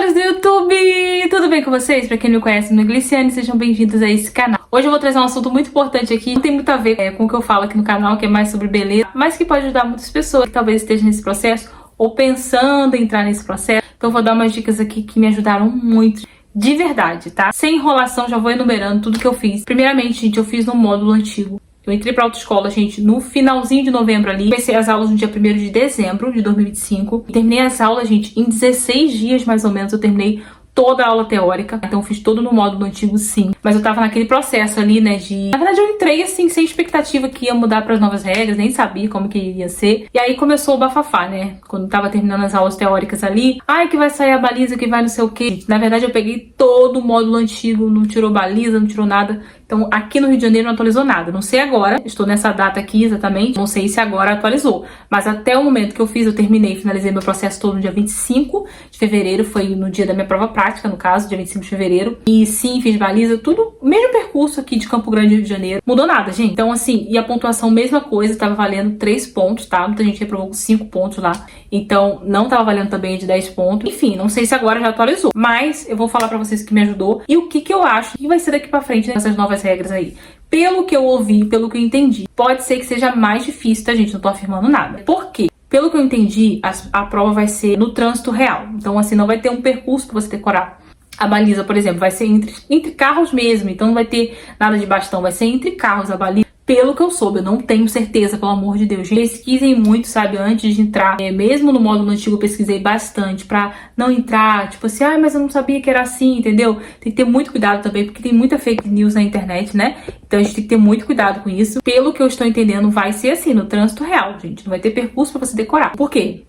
amores do YouTube! Tudo bem com vocês? Pra quem não me conhece, meu nome é Gliciane, sejam bem-vindos a esse canal. Hoje eu vou trazer um assunto muito importante aqui, não tem muito a ver com o que eu falo aqui no canal, que é mais sobre beleza, mas que pode ajudar muitas pessoas que talvez estejam nesse processo ou pensando em entrar nesse processo. Então eu vou dar umas dicas aqui que me ajudaram muito, de verdade, tá? Sem enrolação, já vou enumerando tudo que eu fiz. Primeiramente, gente, eu fiz no módulo antigo. Eu entrei pra autoescola, gente, no finalzinho de novembro ali. Comecei as aulas no dia 1º de dezembro de 2025. Terminei as aulas, gente, em 16 dias mais ou menos eu terminei toda a aula teórica. Então eu fiz todo no módulo antigo, sim. Mas eu tava naquele processo ali, né, de... Na verdade eu entrei, assim, sem expectativa que ia mudar pras novas regras, nem sabia como que iria ser. E aí começou o bafafá, né, quando tava terminando as aulas teóricas ali. Ai, que vai sair a baliza, que vai não sei o quê. Na verdade eu peguei todo o módulo antigo, não tirou baliza, não tirou nada. Então, aqui no Rio de Janeiro não atualizou nada. Não sei agora, estou nessa data aqui exatamente, não sei se agora atualizou. Mas até o momento que eu fiz, eu terminei, finalizei meu processo todo no dia 25 de fevereiro, foi no dia da minha prova prática, no caso, dia 25 de fevereiro. E sim, fiz baliza, tudo, mesmo percurso aqui de Campo Grande, Rio de Janeiro. Mudou nada, gente. Então, assim, e a pontuação, mesma coisa, tava valendo 3 pontos, tá? Muita gente reprovou com 5 pontos lá. Então, não tava valendo também de 10 pontos. Enfim, não sei se agora já atualizou. Mas eu vou falar pra vocês que me ajudou e o que eu acho que vai ser daqui pra frente nessas novas regras aí. Pelo que eu ouvi, pelo que eu entendi, pode ser que seja mais difícil, tá, gente? Não tô afirmando nada. Por quê? Pelo que eu entendi, a prova vai ser no trânsito real. Então, assim, não vai ter um percurso pra você decorar. A baliza, por exemplo, vai ser entre carros mesmo. Então, não vai ter nada de bastão. Vai ser entre carros a baliza. Pelo que eu soube, eu não tenho certeza, pelo amor de Deus. Pesquisem muito, sabe, antes de entrar. Mesmo no módulo antigo eu pesquisei bastante pra não entrar, tipo assim, mas eu não sabia que era assim, entendeu? Tem que ter muito cuidado também, porque tem muita fake news na internet, né? Então a gente tem que ter muito cuidado com isso. Pelo que eu estou entendendo, vai ser assim, no trânsito real, gente. Não vai ter percurso pra você decorar. Por quê?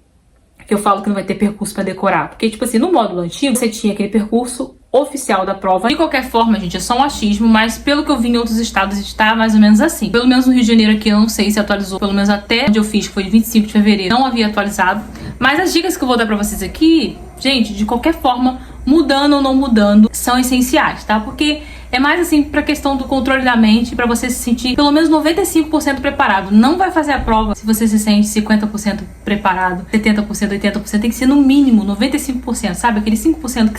Que eu falo que não vai ter percurso pra decorar. Porque, tipo assim, no módulo antigo, você tinha aquele percurso oficial da prova. De qualquer forma, gente, é só um achismo, mas pelo que eu vi em outros estados, está mais ou menos assim. Pelo menos no Rio de Janeiro aqui, eu não sei se atualizou, pelo menos até onde eu fiz, que foi 25 de fevereiro, não havia atualizado. Mas as dicas que eu vou dar pra vocês aqui, gente, de qualquer forma, mudando ou não mudando, são essenciais, tá? Porque é mais assim pra questão do controle da mente, pra você se sentir pelo menos 95% preparado. Não vai fazer a prova se você se sente 50% preparado, 70%, 80%, tem que ser no mínimo 95%, sabe? Aquele 5%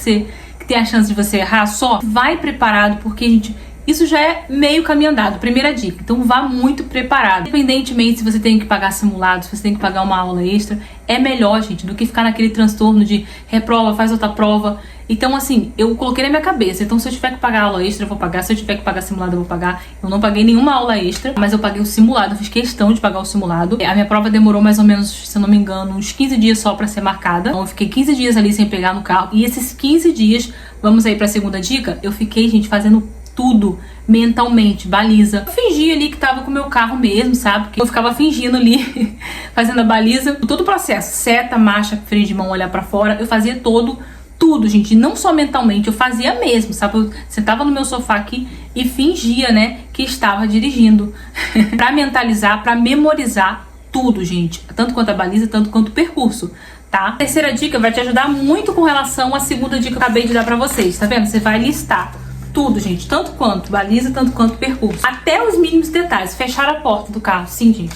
que tem a chance de você errar só. Vai preparado, porque, gente, isso já é meio caminho andado. Primeira dica. Então vá muito preparado. Independentemente se você tem que pagar simulado, se você tem que pagar uma aula extra, é melhor, gente, do que ficar naquele transtorno de reprova, faz outra prova. Então, assim, eu coloquei na minha cabeça. Então, se eu tiver que pagar aula extra, eu vou pagar. Se eu tiver que pagar simulado, eu vou pagar. Eu não paguei nenhuma aula extra, mas eu paguei o simulado. Eu fiz questão de pagar o simulado. A minha prova demorou mais ou menos, se eu não me engano, uns 15 dias só pra ser marcada. Então, eu fiquei 15 dias ali sem pegar no carro. E esses 15 dias, vamos aí pra segunda dica, eu fiquei, gente, fazendo tudo mentalmente, baliza. Eu fingi ali que tava com o meu carro mesmo, sabe? Porque eu ficava fingindo ali, fazendo a baliza. Todo o processo, seta, marcha, freio de mão, olhar pra fora, eu fazia tudo, gente, não só mentalmente, eu fazia mesmo, sabe? Eu sentava no meu sofá aqui e fingia, né, que estava dirigindo. Pra mentalizar, pra memorizar tudo, gente. Tanto quanto a baliza, tanto quanto o percurso, tá? A terceira dica vai te ajudar muito com relação à segunda dica que eu acabei de dar pra vocês, tá vendo? Você vai listar tudo, gente, tanto quanto baliza, tanto quanto percurso. Até os mínimos detalhes. Fechar a porta do carro, sim, gente.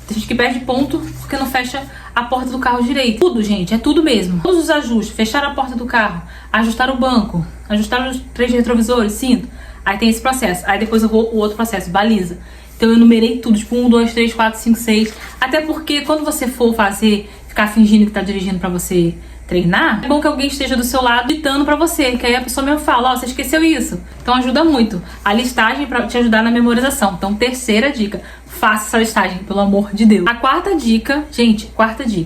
Tem gente que perde ponto porque não fecha a porta do carro direito. Tudo, gente, é tudo mesmo. Todos os ajustes, fechar a porta do carro, ajustar o banco, ajustar os 3 retrovisores, cinto. Aí tem esse processo. Aí depois eu vou o outro processo, baliza. Então eu enumerei tudo, tipo 1, 2, 3, 4, 5, 6. Até porque quando você for fazer, ficar fingindo que tá dirigindo pra você treinar, é bom que alguém esteja do seu lado ditando pra você, que aí a pessoa mesmo fala, você esqueceu isso. Então ajuda muito. A listagem pra te ajudar na memorização. Então, terceira dica, faça essa listagem, pelo amor de Deus. A quarta dica, gente,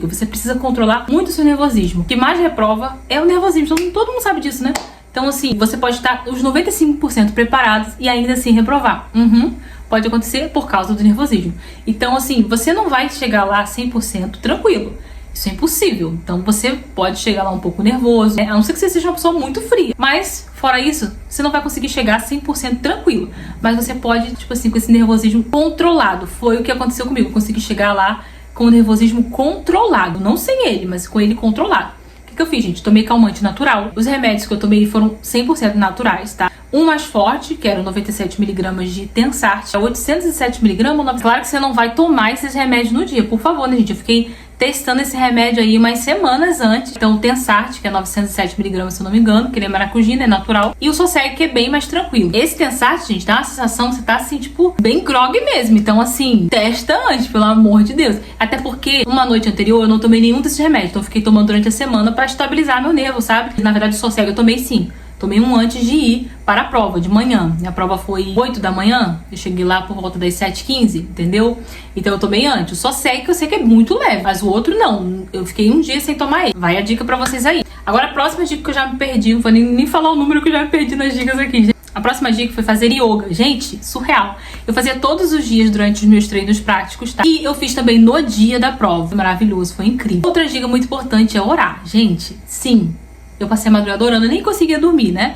você precisa controlar muito o seu nervosismo. O que mais reprova é o nervosismo. Todo mundo sabe disso, né? Então, assim, você pode estar os 95% preparados e ainda assim reprovar. Pode acontecer por causa do nervosismo. Então, assim, você não vai chegar lá 100% tranquilo. Isso é impossível. Então você pode chegar lá um pouco nervoso, né? A não ser que você seja uma pessoa muito fria. Mas, fora isso, você não vai conseguir chegar 100% tranquilo. Mas você pode, tipo assim, com esse nervosismo controlado. Foi o que aconteceu comigo. Eu consegui chegar lá com o nervosismo controlado. Não sem ele, mas com ele controlado. O que eu fiz, gente? Tomei calmante natural. Os remédios que eu tomei foram 100% naturais, tá? Um mais forte, que era 97mg de Tensart, é 807mg. Claro que você não vai tomar esses remédios no dia, por favor, né, gente? Eu fiquei testando esse remédio aí umas semanas antes. Então o Tensart, que é 907mg, se eu não me engano, que ele é maracujina, é natural. E o Sosseg, que é bem mais tranquilo. Esse Tensart, gente, dá uma sensação que você tá assim, tipo, bem grog mesmo. Então assim, testa antes, pelo amor de Deus. Até porque uma noite anterior eu não tomei nenhum desses remédios. Então eu fiquei tomando durante a semana pra estabilizar meu nervo, sabe? Na verdade o Sosseg eu tomei sim. Tomei um antes de ir para a prova, de manhã. Minha prova foi 8 da manhã. Eu cheguei lá por volta das 7h15, entendeu? Então eu tomei antes. Só sei que eu sei que é muito leve, mas o outro não. Eu fiquei um dia sem tomar ele. Vai a dica pra vocês aí. Agora a próxima dica que eu já me perdi. Não vou nem falar o número que eu já me perdi nas dicas aqui, gente. A próxima dica foi fazer yoga. Gente, surreal. Eu fazia todos os dias durante os meus treinos práticos, tá? E eu fiz também no dia da prova. Foi maravilhoso, foi incrível. Outra dica muito importante é orar. Gente, sim. Eu passei a madrugada orando, eu nem conseguia dormir, né?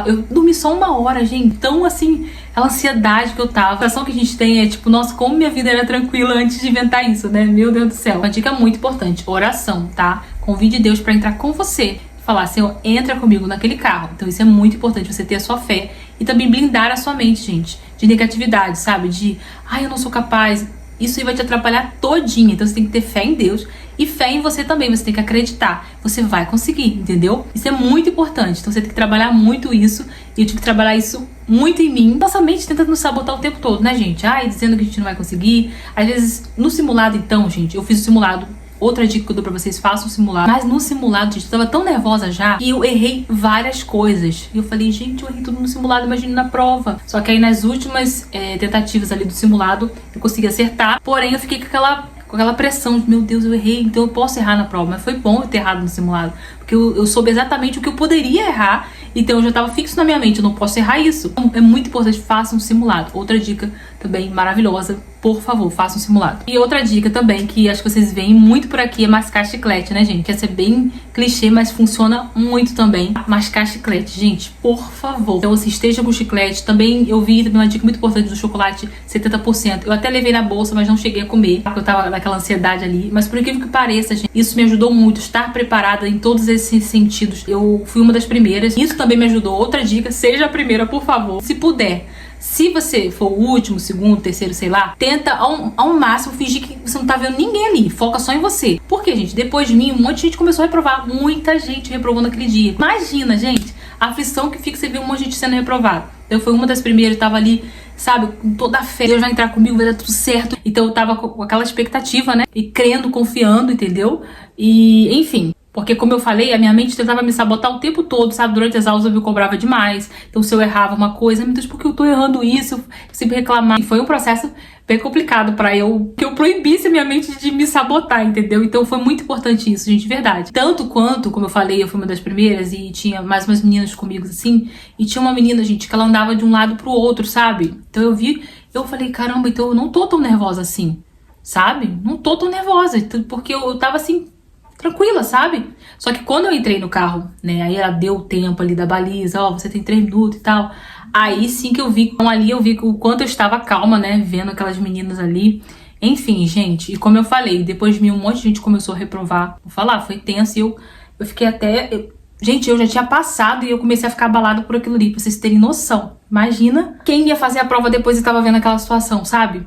Eu dormi só 1 hora, gente. Então, assim, a ansiedade que eu tava. A sensação que a gente tem é tipo, nossa, como minha vida era tranquila antes de inventar isso, né? Meu Deus do céu. Uma dica muito importante, oração, tá? Convide Deus pra entrar com você. Falar, Senhor, entra comigo naquele carro. Então isso é muito importante, você ter a sua fé. E também blindar a sua mente, gente. De negatividade, sabe? De, eu não sou capaz. Isso aí vai te atrapalhar todinha. Então você tem que ter fé em Deus e fé em você também. Você tem que acreditar. Você vai conseguir, entendeu? Isso é muito importante. Então você tem que trabalhar muito isso. E eu tive que trabalhar isso muito em mim. Nossa mente tenta nos sabotar o tempo todo, né, gente? Dizendo que a gente não vai conseguir. Às vezes, no simulado, então, gente, eu fiz o simulado. Outra dica que eu dou pra vocês, façam um simulado. Mas no simulado, gente, eu tava tão nervosa já que eu errei várias coisas. E eu falei, gente, eu errei tudo no simulado, imagine na prova. Só que aí nas últimas tentativas ali do simulado, eu consegui acertar. Porém, eu fiquei com aquela pressão de, meu Deus, eu errei, então eu posso errar na prova. Mas foi bom eu ter errado no simulado. Porque eu soube exatamente o que eu poderia errar. Então eu já tava fixo na minha mente, eu não posso errar isso. Então, é muito importante, façam um simulado. Outra dica também maravilhosa, por favor, façam um simulado. E outra dica também, que acho que vocês veem muito por aqui, é mascar chiclete, né, gente? Quer ser bem clichê, mas funciona muito também. Mascar chiclete, gente, por favor. Então, assim, esteja com chiclete. Também eu vi uma dica muito importante do chocolate 70%. Eu até levei na bolsa, mas não cheguei a comer, porque eu tava naquela ansiedade ali. Mas por incrível que pareça, gente, isso me ajudou muito, estar preparada em todos esses sentidos. Eu fui uma das primeiras. Isso também me ajudou. Outra dica, seja a primeira, por favor. Se puder. Se você for o último, segundo, terceiro, sei lá, tenta ao máximo fingir que você não tá vendo ninguém ali. Foca só em você. Porque, gente, depois de mim, um monte de gente começou a reprovar. Muita gente reprovou naquele dia. Imagina, gente, a aflição que fica você ver um monte de gente sendo reprovada. Eu fui uma das primeiras, tava ali, sabe, com toda a fé. Deus vai entrar comigo, vai dar tudo certo. Então eu tava com aquela expectativa, né? E crendo, confiando, entendeu? E, enfim. Porque, como eu falei, a minha mente tentava me sabotar o tempo todo, sabe? Durante as aulas eu me cobrava demais. Então, se eu errava uma coisa, meu Deus, por que eu tô errando isso? Eu sempre reclamar. E foi um processo bem complicado pra que eu proibisse a minha mente de me sabotar, entendeu? Então, foi muito importante isso, gente, de verdade. Tanto quanto, como eu falei, eu fui uma das primeiras e tinha mais umas meninas comigo, assim. E tinha uma menina, gente, que ela andava de um lado pro outro, sabe? Então, eu falei, caramba, então eu não tô tão nervosa assim, sabe? Não tô tão nervosa, porque eu tava assim, tranquila, sabe? Só que quando eu entrei no carro, né, aí ela deu o tempo ali da baliza, você tem 3 minutos e tal. Aí sim que eu vi, então ali eu vi o quanto eu estava calma, né, vendo aquelas meninas ali. Enfim, gente, e como eu falei, depois de mim um monte de gente começou a reprovar. Vou falar, foi tenso e eu fiquei até... Gente, eu já tinha passado e eu comecei a ficar abalada por aquilo ali, pra vocês terem noção. Imagina quem ia fazer a prova depois e tava vendo aquela situação, sabe?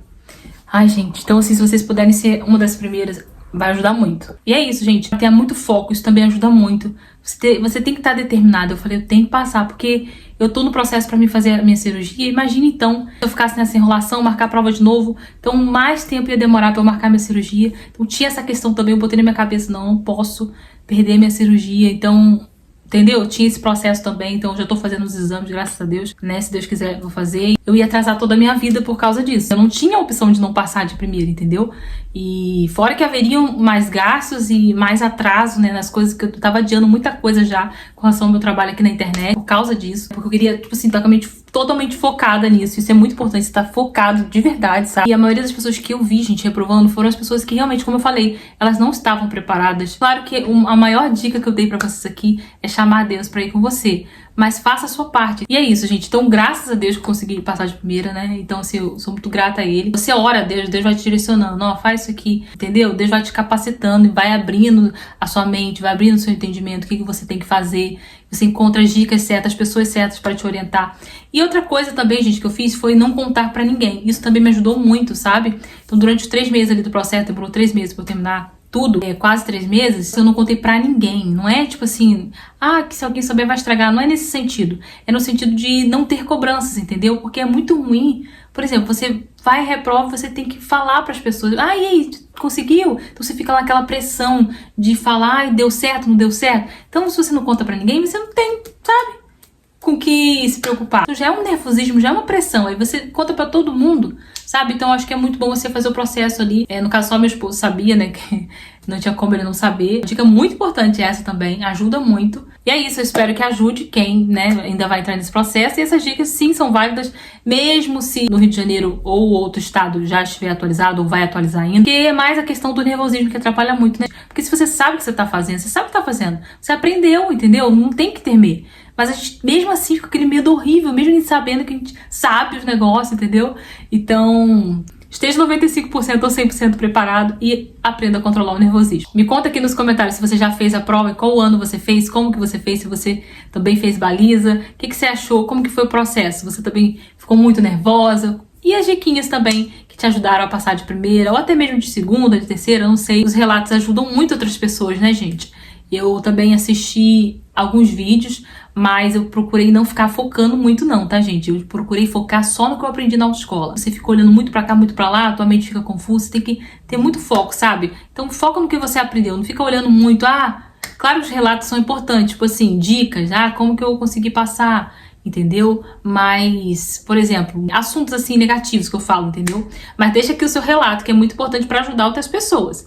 Ai, gente, então assim, se vocês puderem ser uma das primeiras, vai ajudar muito. E é isso, gente. Tenha muito foco, isso também ajuda muito. Você tem que estar determinado. Eu falei, eu tenho que passar, porque eu tô no processo pra me fazer a minha cirurgia. Imagina então, se eu ficasse nessa enrolação, marcar a prova de novo. Então, mais tempo ia demorar pra eu marcar minha cirurgia. Então, tinha essa questão também. Eu botei na minha cabeça, não posso perder minha cirurgia. Então, entendeu? Tinha esse processo também, então eu já tô fazendo os exames, graças a Deus, né? Se Deus quiser, eu vou fazer. Eu ia atrasar toda a minha vida por causa disso. Eu não tinha a opção de não passar de primeira, entendeu? E fora que haveriam mais gastos e mais atraso, né, nas coisas que eu tava adiando muita coisa já com relação ao meu trabalho aqui na internet, por causa disso. Porque eu queria, tipo assim, estar totalmente focada nisso. Isso é muito importante, você estar focado de verdade, sabe? E a maioria das pessoas que eu vi, gente, reprovando, foram as pessoas que realmente, como eu falei, elas não estavam preparadas. Claro que a maior dica que eu dei pra vocês aqui é chamar Deus pra ir com você. mas faça a sua parte. E é isso, gente. Então, graças a Deus que eu consegui passar de primeira, né? Então, assim, eu sou muito grata a Ele. Você ora a Deus, Deus vai te direcionando. Ó, faz isso aqui, entendeu? Deus vai te capacitando e vai abrindo a sua mente, vai abrindo o seu entendimento, o que você tem que fazer. Você encontra as dicas certas, as pessoas certas para te orientar. E outra coisa também, gente, que eu fiz foi não contar pra ninguém. Isso também me ajudou muito, sabe? Então, durante os 3 meses ali do processo, demorou 3 meses pra eu terminar tudo, quase 3 meses, eu não contei pra ninguém. Não é tipo assim, que se alguém souber vai estragar. Não é nesse sentido. É no sentido de não ter cobranças, entendeu? Porque é muito ruim. Por exemplo, você vai e reprova, você tem que falar pras pessoas. E aí, conseguiu? Então você fica naquela pressão de falar, deu certo, não deu certo. Então, se você não conta pra ninguém, você não tem, sabe, com que se preocupar. Então, já é um nervosismo, já é uma pressão. Aí você conta pra todo mundo, sabe? Então acho que é muito bom você fazer o processo ali. No caso, só meu esposo sabia, né? Que não tinha como ele não saber. Dica muito importante essa também, ajuda muito. E é isso, eu espero que ajude quem, né, ainda vai entrar nesse processo. E essas dicas sim são válidas, mesmo se no Rio de Janeiro ou outro estado já estiver atualizado ou vai atualizar ainda. Porque é mais a questão do nervosismo que atrapalha muito, né? Porque se você sabe o que você tá fazendo, você sabe o que tá fazendo, você aprendeu, entendeu? Não tem que temer. Mas a gente, mesmo assim, com aquele medo horrível, mesmo a gente sabendo que a gente sabe os negócios, entendeu? Então, esteja 95% ou 100% preparado e aprenda a controlar o nervosismo. Me conta aqui nos comentários se você já fez a prova, qual ano você fez, como que você fez, se você também fez baliza, o que você achou, como que foi o processo, você também ficou muito nervosa, e as diquinhas também que te ajudaram a passar de primeira, ou até mesmo de segunda, de terceira, não sei. Os relatos ajudam muito outras pessoas, né, gente? Eu também assisti alguns vídeos, mas eu procurei não ficar focando muito não, tá, gente? Eu procurei focar só no que eu aprendi na autoescola. Você fica olhando muito pra cá, muito pra lá, tua mente fica confusa, você tem que ter muito foco, sabe? Então foca no que você aprendeu, não fica olhando muito, claro que os relatos são importantes, tipo assim, dicas, como que eu consegui passar, entendeu? Mas, por exemplo, assuntos assim negativos que eu falo, entendeu? Mas deixa aqui o seu relato, que é muito importante pra ajudar outras pessoas.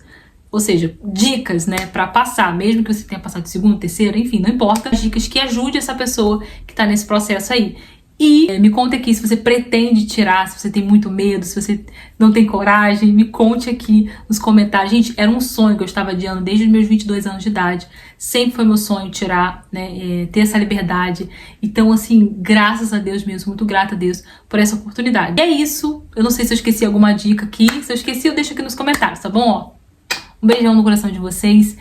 Ou seja, dicas, né, pra passar, mesmo que você tenha passado de segundo, terceiro, enfim, não importa. Dicas que ajude essa pessoa que tá nesse processo aí. E me conta aqui se você pretende tirar, se você tem muito medo, se você não tem coragem, me conte aqui nos comentários. Gente, era um sonho que eu estava adiando desde os meus 22 anos de idade. Sempre foi meu sonho tirar, né, ter essa liberdade. Então, assim, graças a Deus mesmo, muito grata a Deus por essa oportunidade. E é isso. Eu não sei se eu esqueci alguma dica aqui. Se eu esqueci, eu deixo aqui nos comentários, tá bom? Um beijão no coração de vocês.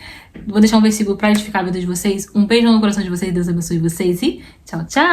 Vou deixar um versículo pra edificar a vida de vocês. Um beijão no coração de vocês. Deus abençoe vocês e tchau, tchau!